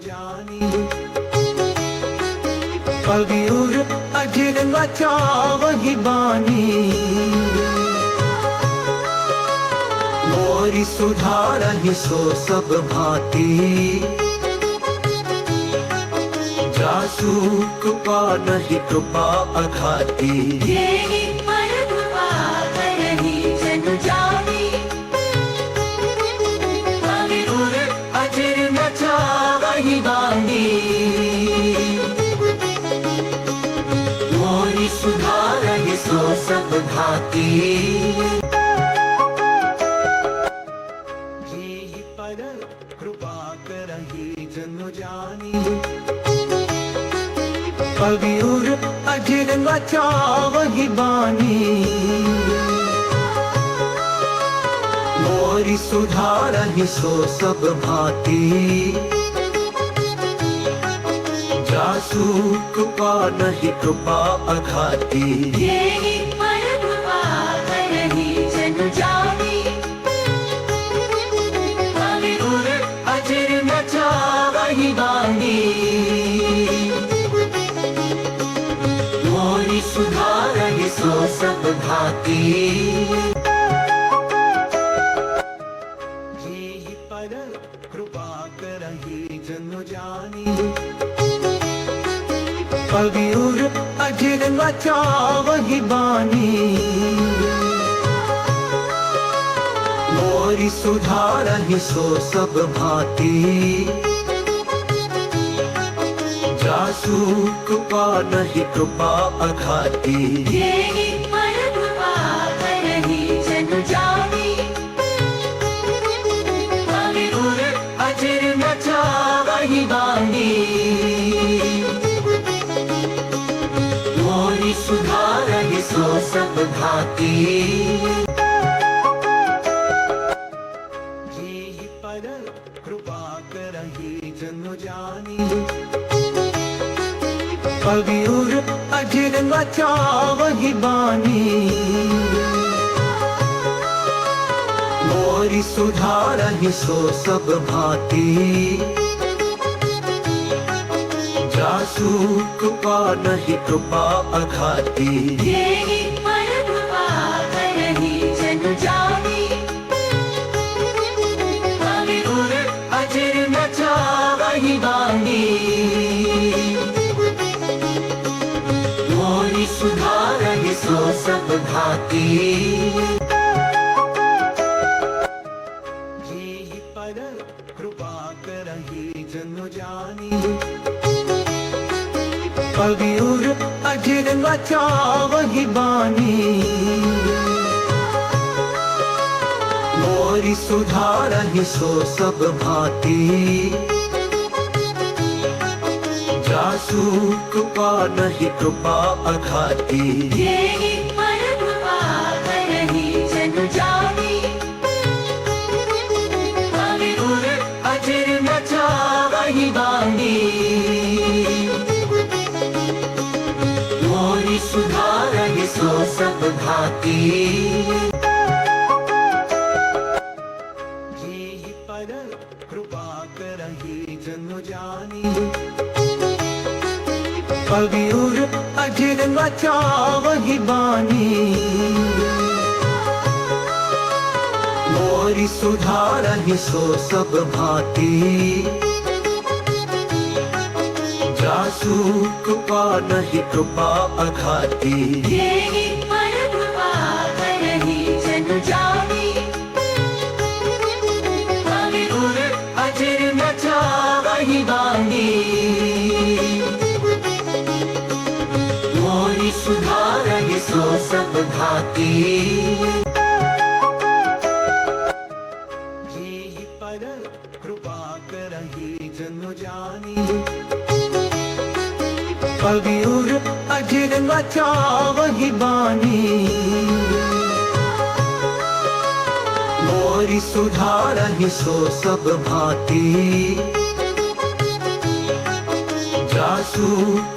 जानी कवियुर अजिर वही बानी मोरी सुधारहि सो सब भांति जासु कृपा नहीं कृपा अघाती येहि पर कृपा करहि जनु जानी कवियुर अजिर वही बानी मोरी सुधारहि सो सब भांति येहि पर कृपा करहि जनु जानी कवियुर अजिर वही बानी मोरी सुधारहि सो सब भांति जासु कृपा नहीं कृपा अघाती येहि पर कृपा करहि जनु जानी कवियुर अजिर वही बानी मोरी सुधारहि सो सब भांति येहि पर कृपा करहि जनु जानी कवियुर अजिर वही बानी मोरी सुधारहि सो सब भांति जासु कृपा नहीं कृपा अघाती येहि पर कृपा करहि जनु जानी कवियुर अजिर वही बानी मोरी सुधारहि सो सब भांति येहि पर कृपा करहि जनु जानी कवियुर अजिर वही बानी मोरी सुधारहि सो सब भांति जासु कृपा नहीं कृपा अघाती येहि पर कृपा करहि जनु जानी कवियुर अजिर वही बानी मोरी सुधारहि सो सब भांति येहि पर कृपा करहि जनु जानी कवियुर अजिर वही बानी मोरी सुधारहि सो सब भांति जासु कृपा नहीं कृपा अघाती येहि पर कृपा करहि जनु जानी कवियुर अजिर वही बानी मोरी सुधारहि सो सब भांति येहि पर कृपा करहि जनु जानी कवियुर अजिर वही बानी मोरी सुधारहि सो सब भांति जासु कृपा नहीं कृपा अघाती येहि पर कृपा करहि जनु जानी कवियुर अजिर वही बानी मोरी सुधारहि सो सब भांति येहि पर कृपा करहि जनु जानी कवियुर अजिर वही बानी मोरी सुधारहि सो सब भांति जासु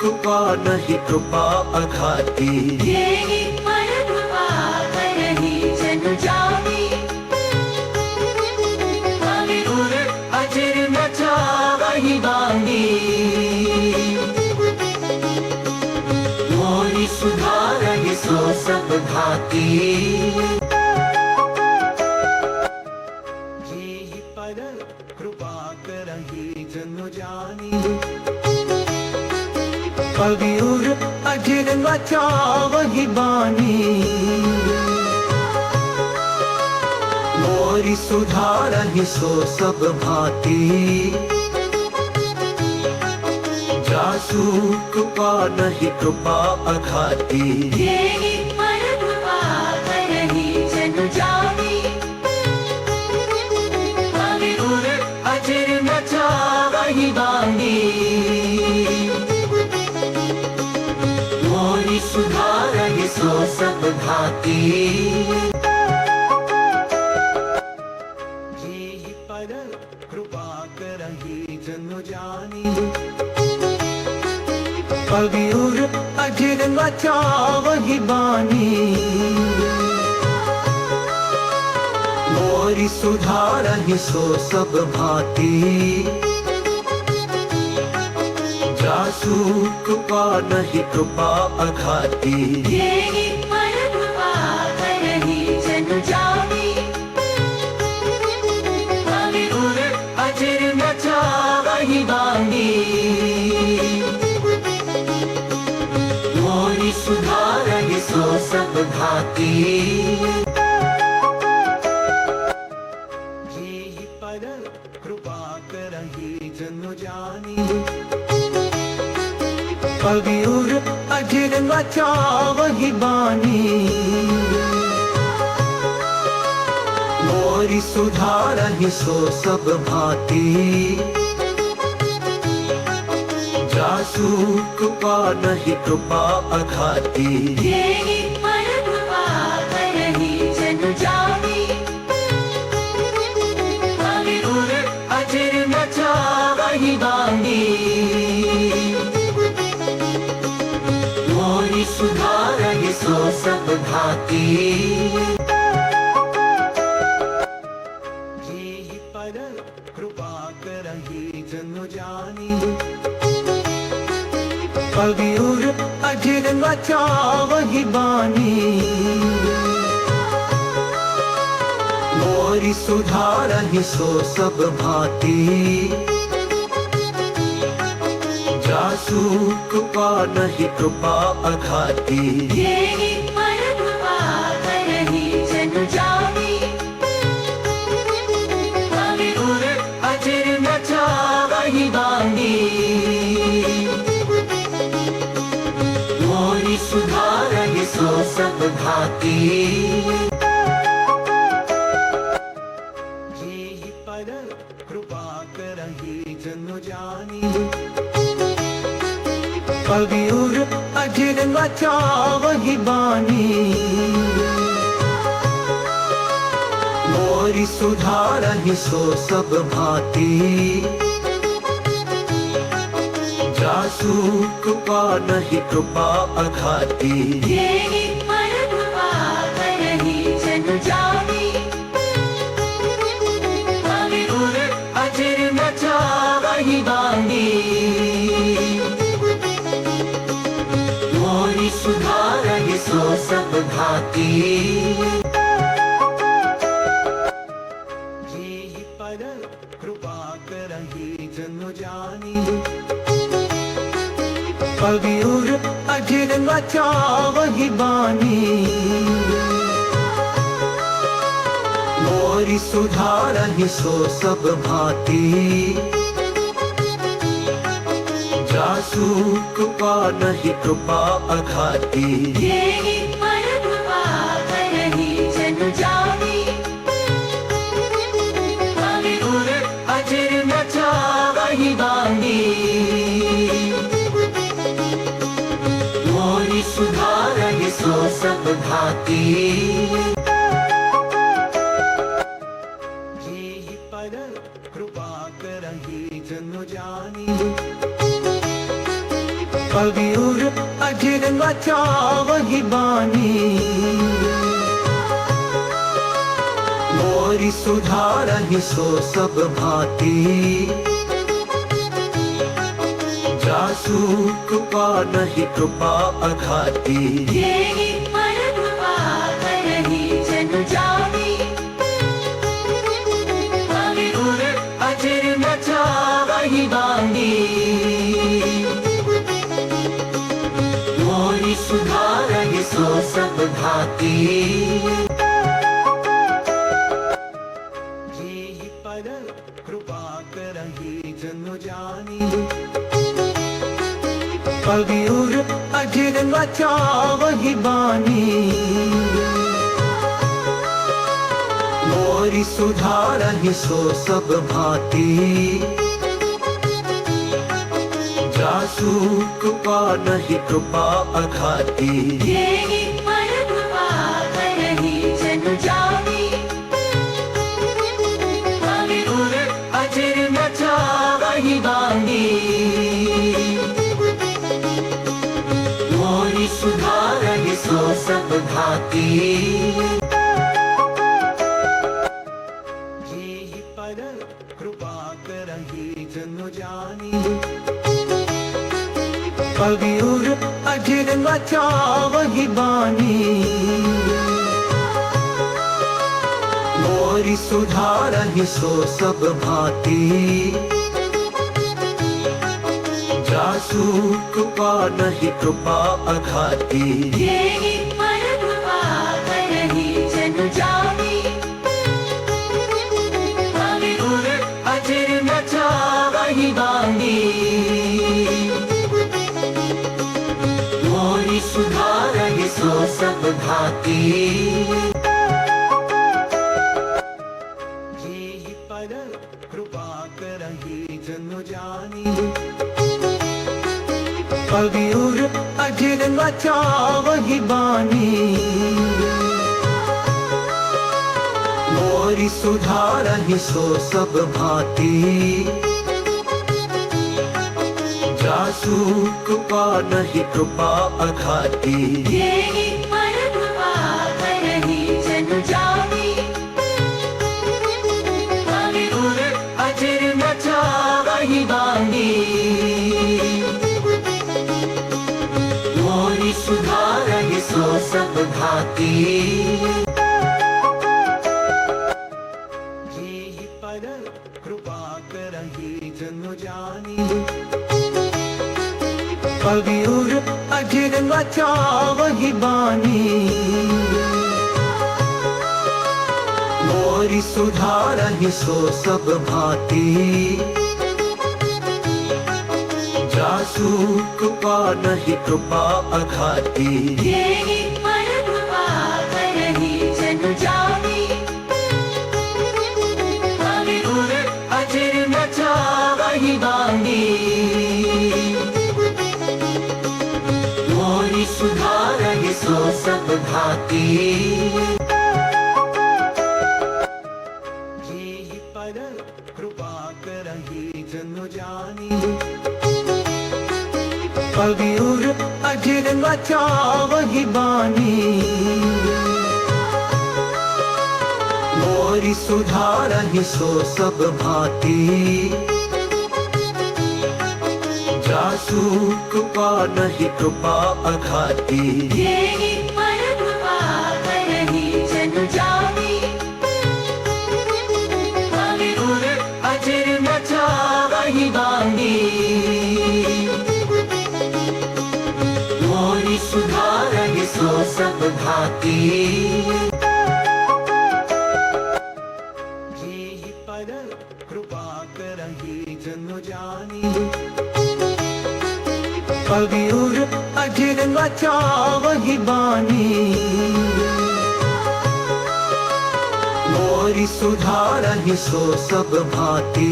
कृपा नहीं कृपा अघाती येहि पर कृपा करहि जनु जानी कवियुर अजिर वही बानी जी पर कृपा करही जन जानी अवियुर अजिर बचावहि बानी मोरी सुधारहि सो सब भांति जासु कृपा नहीं कृपा अघाती तेरी पर कृपा करही जन जानी अवियुर अजिर बचावहि बानी मोरी सुधारहि सो सब भांति जी पर कृपा करही जन जानी अवियुर अजिर बचावहि बानी मोरी सुधारहि सो सब भांति जासु कृपा नहीं कृपा अघाती तेरी पर कृपा करही जन जानी अवियुर अजिर बचावहि बानी मोरी सुधारहि सो सब भांति जी पर कृपा करही जन जानी अवियुर अजिर बचावहि बानी मोरी सुधारहि सो सब भांति जासु कृपा नहीं कृपा अघाती तेरी पर कृपा करही जन जानी अवियुर अजिर बचावहि बानी मोरी सुधारहि सो सब भांति जी पर कृपा करही जन जानी अवियुर अजिर बचावहि बानी मोरी सुधारहि सो सब भांति जासु कृपा नहीं कृपा अघाती तेरी पर कृपा करही जन जानी अवियुर अजिर बचावहि बानी मोरी सुधारहि सो सब भांति जी पर कृपा करही जन जानी अवियुर अजिर बचावहि बानी मोरी सुधारहि सो सब भांति जासु कृपा नहीं कृपा अघाती तेरी पर कृपा करही जन जानी अवियुर अजिर बचावहि बानी मोरी सुधारहि सो सब भांति जी पर कृपा करही जन जानी अवियुर अजिर बचावहि बानी मोरी सुधारहि सो सब भांति जासु कृपा नहीं कृपा अघाती तेरी पर कृपा करही जन जानी अवियुर अजिर बचावहि बानी मोरी सुधारहि सो सब भांति जी पर कृपा करही जन जानी अवियुर अजिर बचावहि बानी मोरी सुधारहि सो सब भांति जासु कृपा नहीं कृपा अघाती तेरी पर कृपा जनु जानी उर अजर नचा वही बानी मोरी सुधारहि सो सब भांति जेहि पर कृपा करहि जनु जानी उर अजर नचा वही बानी मोरी सुधारहि सो सब भांति जासु कृपा नहीं कृपा अघाती जेहि पर कृपा करहि जनु जानी उर अजर नचा वही बानी मोरी सुधारहि सो सब भांति जेहि पर कृपा करहि जनु जानी उर अजर नचा वही बानी मोरी सुधारहि सो सब भांति जासु कृपा नहीं कृपा अघाती जेहि पर कृपा करहि जनु जानी उर अजर नचा वही बानी मोरी सुधारहि सो सब भांति जेहि पर कृपा करहि जनु जानी उर अजर नचा वही बानी मोरी सुधारहि सो सब भांति जासु कृपा नहीं कृपा अघाती जेहि पर कृपा करहि जनु जानी उर अजर नचा वही बानी मोरी सुधारहि सो सब भांति जेहि पर कृपा करहि जनु जानी उर अजर नचा वही बानी मोरी सुधारहि सो सब भांति जासु कृपा नहीं कृपा अघाती जेहि पर कृपा करहि जनु जानी उर अजर नचा वही बानी मोरी सुधारहि सो सब भांति जेहि पर कृपा करहि जनु जानी उर अजर नचा वही बानी मोरी सुधारहि सो सब भांति जासु कृपा नहीं कृपा अघाती जेहि पर कृपा करहि जनु जानी उर अजर नचा वही बानी मोरी सुधारहि सो सब भांति जेहि पर कृपा करहि जनु जानी उर अजर नचा वही बानी मोरी सुधारहि सो सब भांति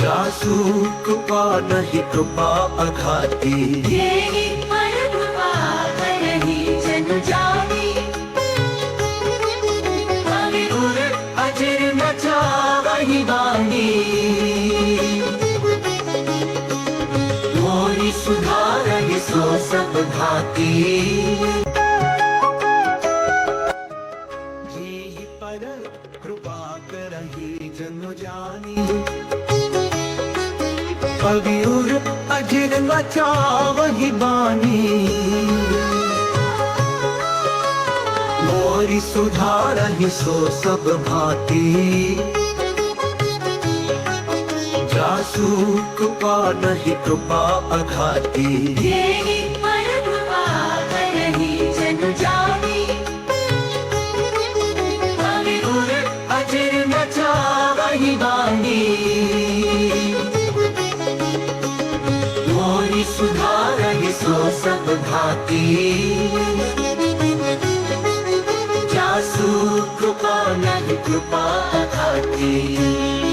जासु कृपा नहीं कृपा अघाती जेहि पर कृपा करहि जनु जानी उर अजर नचा वही बानी मोरी सुधारहि सो सब भांति जेहि पर कृपा करहि जनु जानी उर अजर नचा वही बानी मोरी सुधारहि सो सब भांति जासु कृपा नहीं कृपा अघाती तेरी पर कृपा करहि जनु जानी अवि उर अजिर न चावहि बानी मोरी सुधारहि सो सब भांति जासु कृपा नहीं कृपा अघाती